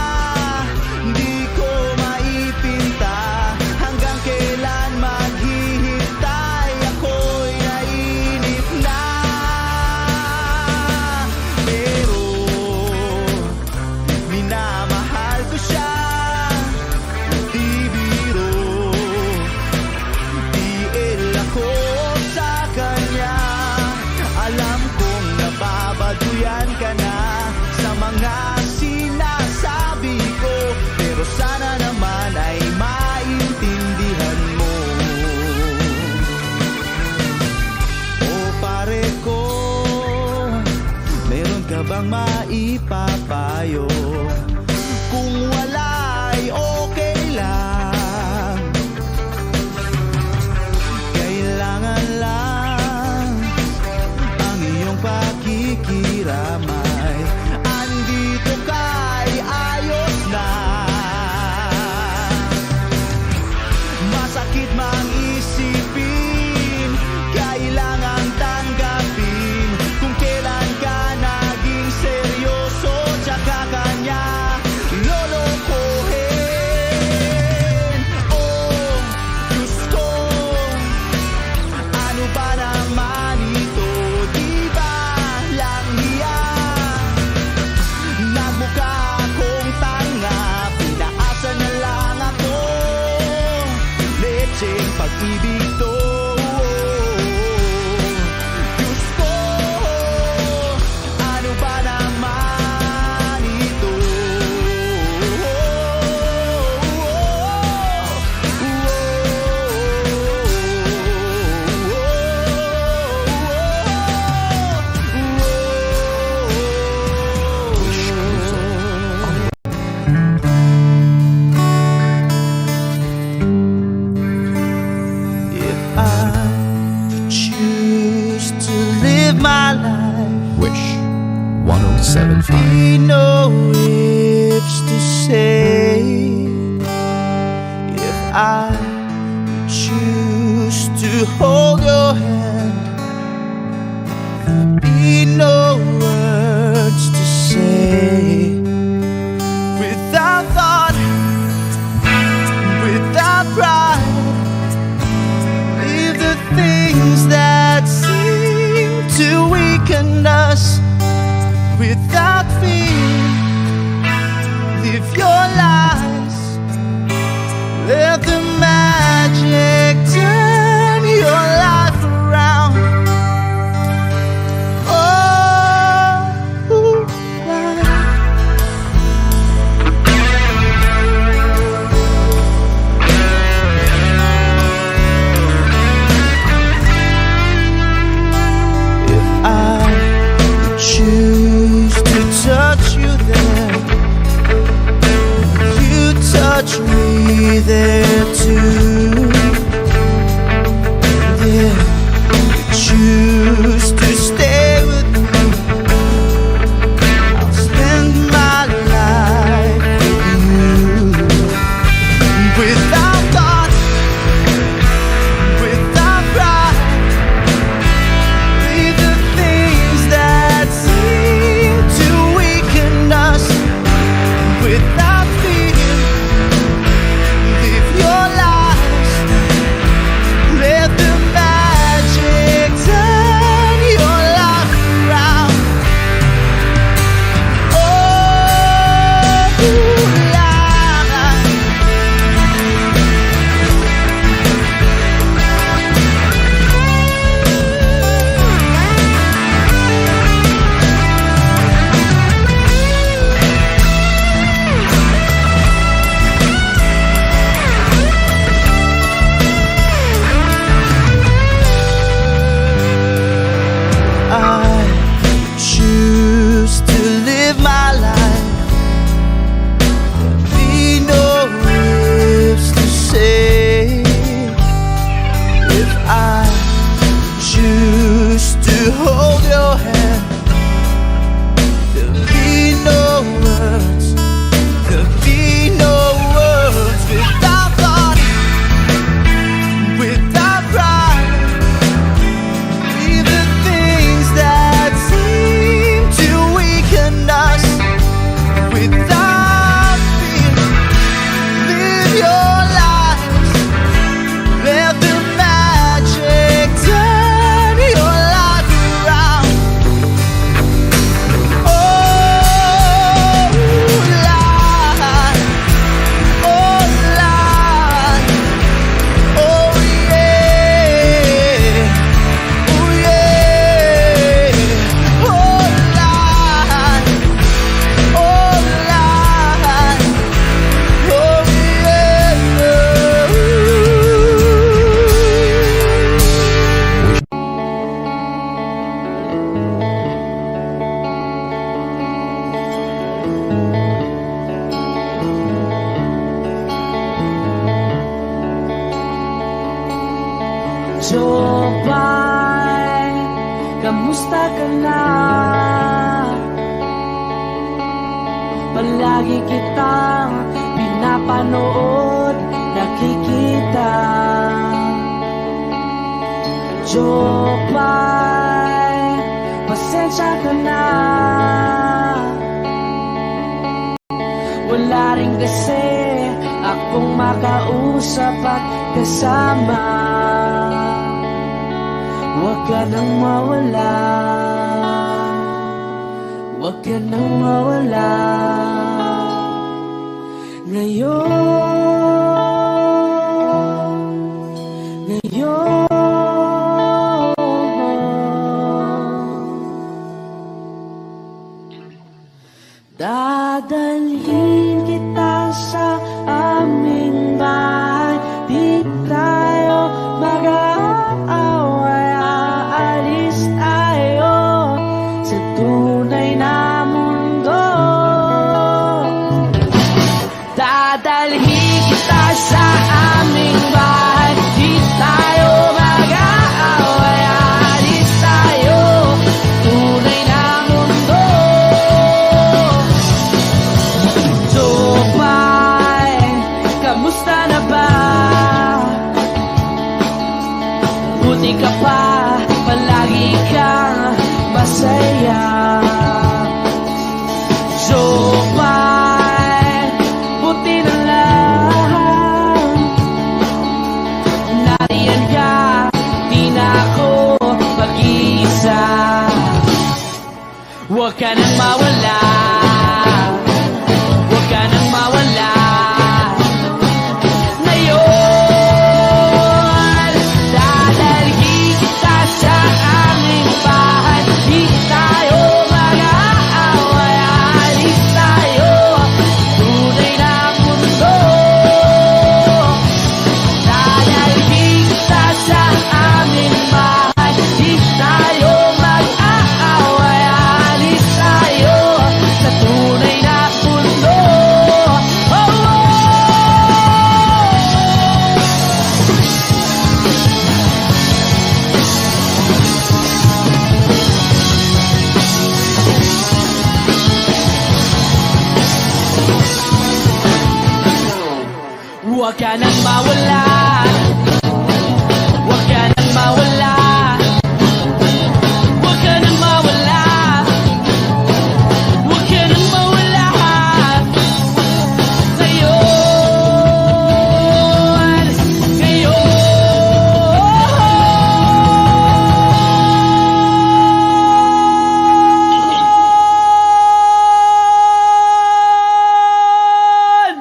Di ko maipinta. Hanggang kailan maghihintay? Ako'y nainip na. Pero minamahal ko siya. Di biro, tiil ako sa kanya. Alam kong nababaduyan ka na sa mga sinasabi ko, pero sana naman ay maintindihan mo. O pare ko, meron ka bang maipapayo? kung wala'y okay lang. Kailangan lang ang iyong pakikiramay. Andito ka'y ayos na. Masakit mang isipin, kailangan tanggapin kung kailan ka naging seryoso, tsaka kanya lolokohin. Oh, Diyos ko, ano ba naman ito? Di ba lang hiya? Nagmukha akong tanga, pinaasa na lang ako. Lecheng pag-ibig to. Diyos ko, ano ba naman ito? Wish Cruiser on If I choose to live my life, Wish 1075. be no ifs to say. If I choose to hold your hand, there'll be no words to say. Without thought, without pride, leave the things that seem to weaken us. Without fear, live your lies. Let the magic turn your life around. Oh, life. If I choose to touch you there, you touch me there too. Yeah, choose to stay with me, I'll spend my life with you. Without thought, without pride, leave the things that seem to weaken us. Without fear, live your lives. Let the magic turn your life around. Oh, life. I choose to live my life. Be no ifs to say. If I choose to hold your hand, there'll be no words. There'll be no words. Without thought, without pride, leave the things that seem to weaken us. Without fear, live your lives. Let the magic turn your life around. Oh, life. Oh, life. Oh, yeah. Oh yeah, oh life, oh life. kamusta ka na? Palagi kitang pinapanood, nakikita. Jopay, pasensya ka na. Wala rin kasi akong makausap at kasama. Huwag ka nang mawala, huwag ka nang mawala. Ngayon dadalhin kita sa aming bahay. Di tayo mag-aaway, aalis tayo sa tunay na mundo. Dadalhin kita sa aming bahay. Di tayo mag-aaway, aalis tayo tunay na mundo. Jopay, kamusta na ba? Buti ka pa, palagi kang masaya. Jopay, buti na lang nariyan ka, di na ako mag-iisa. Huwag ka nang mawala, huwag ka nang mawala. Ngayon, dadalhin kita sa aming bahay. Di tayo mag-aaway, aalis tayo tunay na mundo. Dadalhin kita sa aming bahay. Di tayo mag-aaway, aalis tayo sa tunay na mundo. Oh, oh. Huwag ka nang mawala, huwag ka nang mawala, huwag ka nang mawala, huwag ka nang mawala. Ngayon,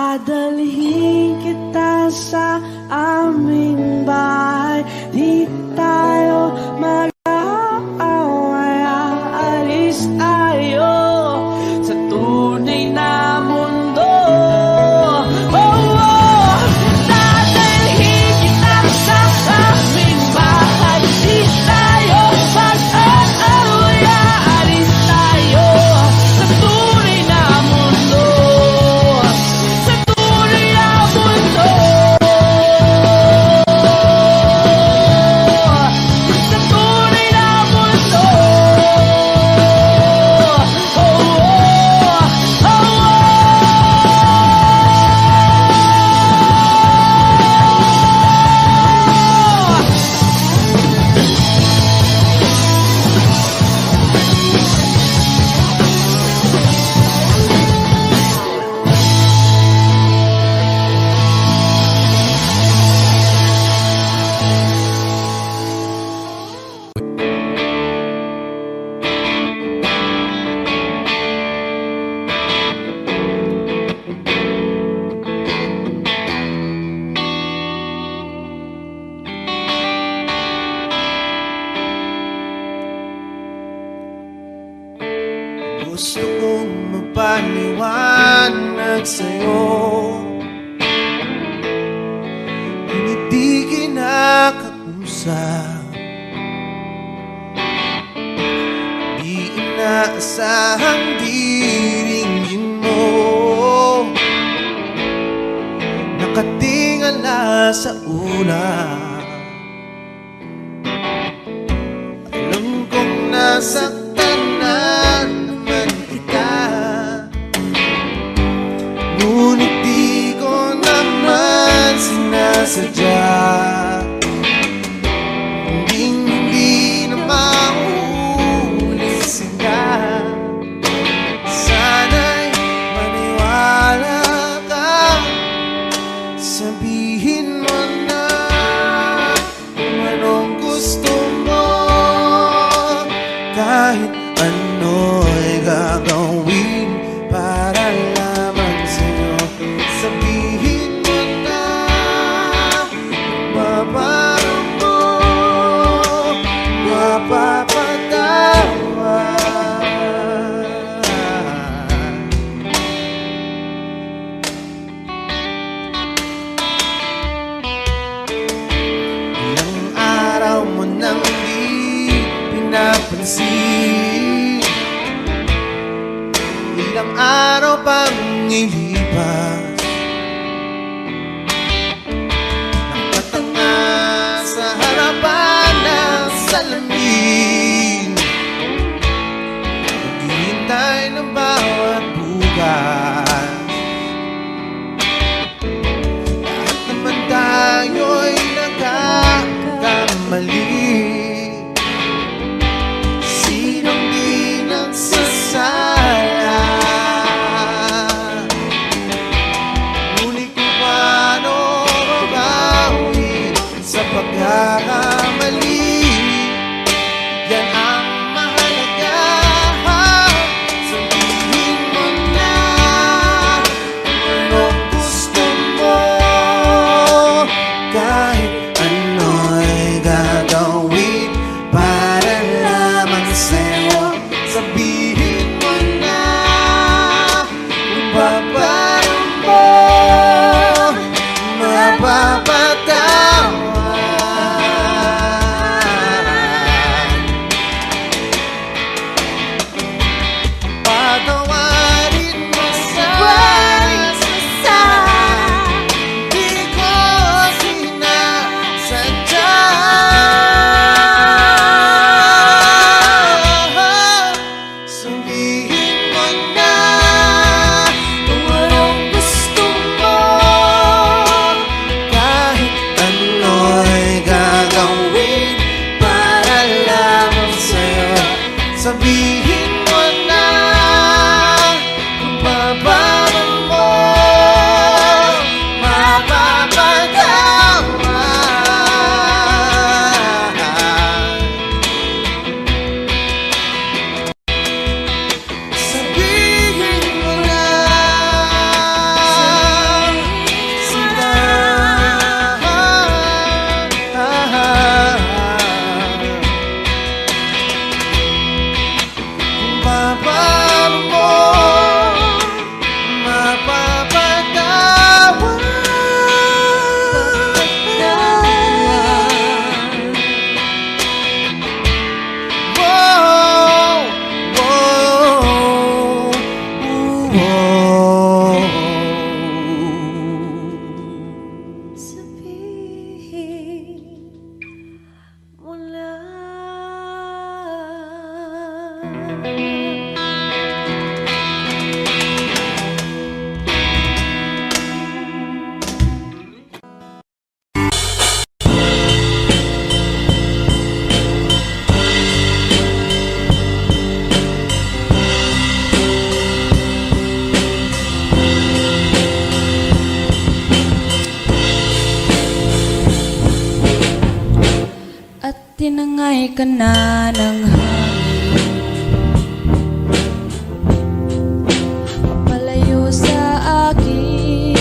dadalhin kita sa aming bahay. Di tayo mag-aaway, aalis tayo sa tunay na mundo. Oh, oh. Dadalhin kita sa aming bahay. Di tayo mag-aaway, aalis tayo sa tunay na mundo. Sa tunay na mundo. Sa tunay na mundo. Oh, oh, oh, Gusto kong magpaliwanag sa'yo, ngunit di kinakausap. Di inaasahang diringgin mo, nakatingala sa ulap. nasaktan na naman kita. Ngunit di ko naman sinasadya. Hindi na mauulit sila. Sana'y maniwala ka. Sabihin mo na kung anong gusto mo. Kahit ano'y gagawin para lamang sa'yo. Sabihin mo na mababago mo, mapapatawa. Ilang araw mo nang di pinapansin, ilang araw pang ilipas, nakatanga sa harapan ng salamin, naghihintay ng bawat bukas. Lahat naman tayo'y nagkakamali. Sinong di nagsasala? Ngunit kung paano mabawi sa pagkakamali, yan ang mahalaga. Sabihin mo na kung anong gusto mo. Kahit ano'y gagawin para lamang sa'yo. Sabihin mo na kung paano mo mapapatawan. Patawarin mo sa di ko sinasadya. Sabihin mo na kung anong gusto mo. Kahit ano'y gagawin para lamang sa'yo. Sabihin mo na kung paano mo mapapatawa. Sabihin mo na sila. Kung paano mo mapapatawa. Whoa, whoa, whoa. Sabihin mo na. At tinangay ka na ng hangin, papalayo sa akin.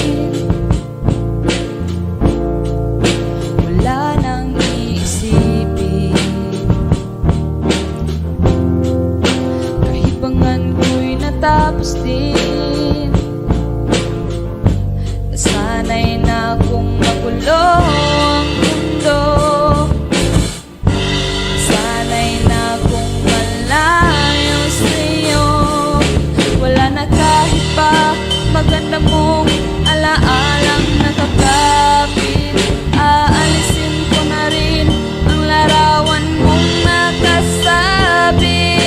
Wala nang iisipin, kahibangan ko'y natapos din. Nasanay na akong magulo ang mundo. Sanay na akong malayo sa'yo. Wala na kahit pa maganda mong alaalang nakakapit. Aalisin ko na rin ang larawan mong nakasabi.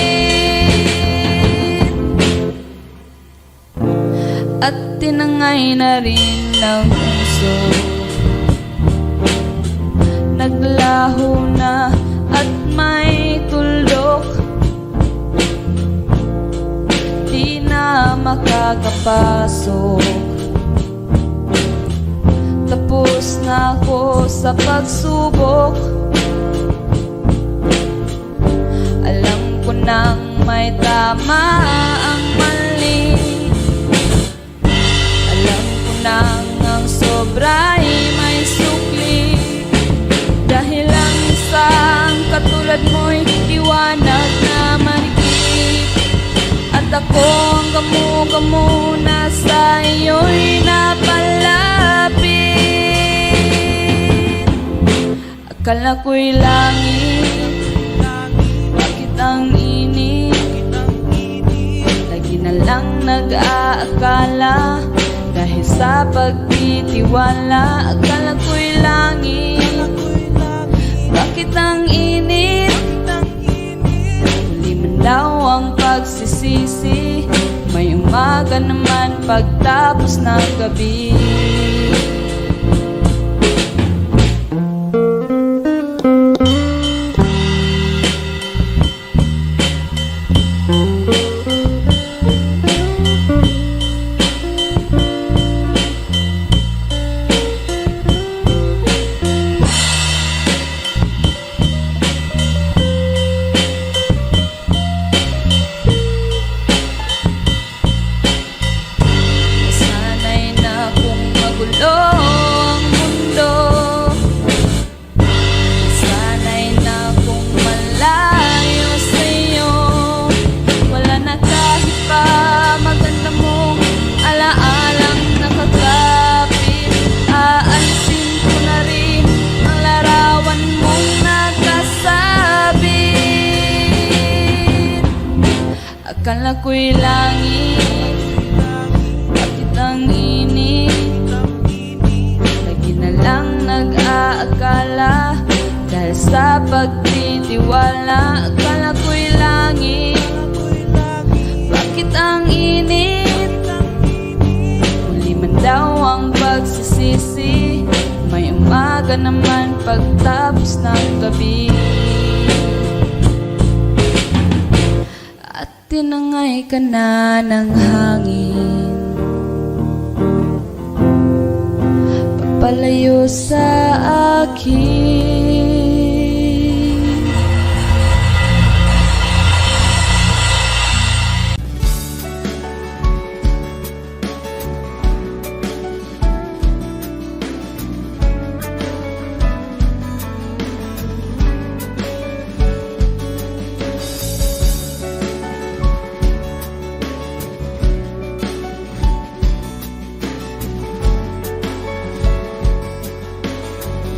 tinangay na rin ng puso. Naglaho na at may tuldok, di na makakapasok. Tapos na ako sa pagsubok. Alam ko nang may tama ang mali. Alam ko nang ang sobra'y may sukli. Dahil ang isang katulad mo'y liwanag na marikit. At ako ang gamo-gamo na sa iyo'y napalapit. Akala ko'y langit, bakit ang init? Lagi na lang nag-aakala, dahil sa pagtitiwala. Akala ko'y langit, bakit ang init? Huli man daw ang pagsisisi, may umaga naman pagtapos ng gabi. Sana'y na kung magulo ang mundo, sana'y na kung malayo sa'yo. Wala na kahit pa maganda mong alaalang nakakapit. Aalisin ko na rin ang larawan mong nakasabit. Akala ko'y langit, bakit ang init? Lagi na lang nag-aakala, dahil sa pagtitiwala. Akala ko'y langit, bakit ang init? Huli man daw ang pagsisisi, may umaga naman pagtapos ng gabi. At tinangay ka na ng hangin, papalayo sa akin.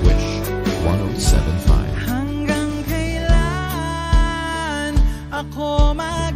Wish 107.5. Hanggang kailan ako mag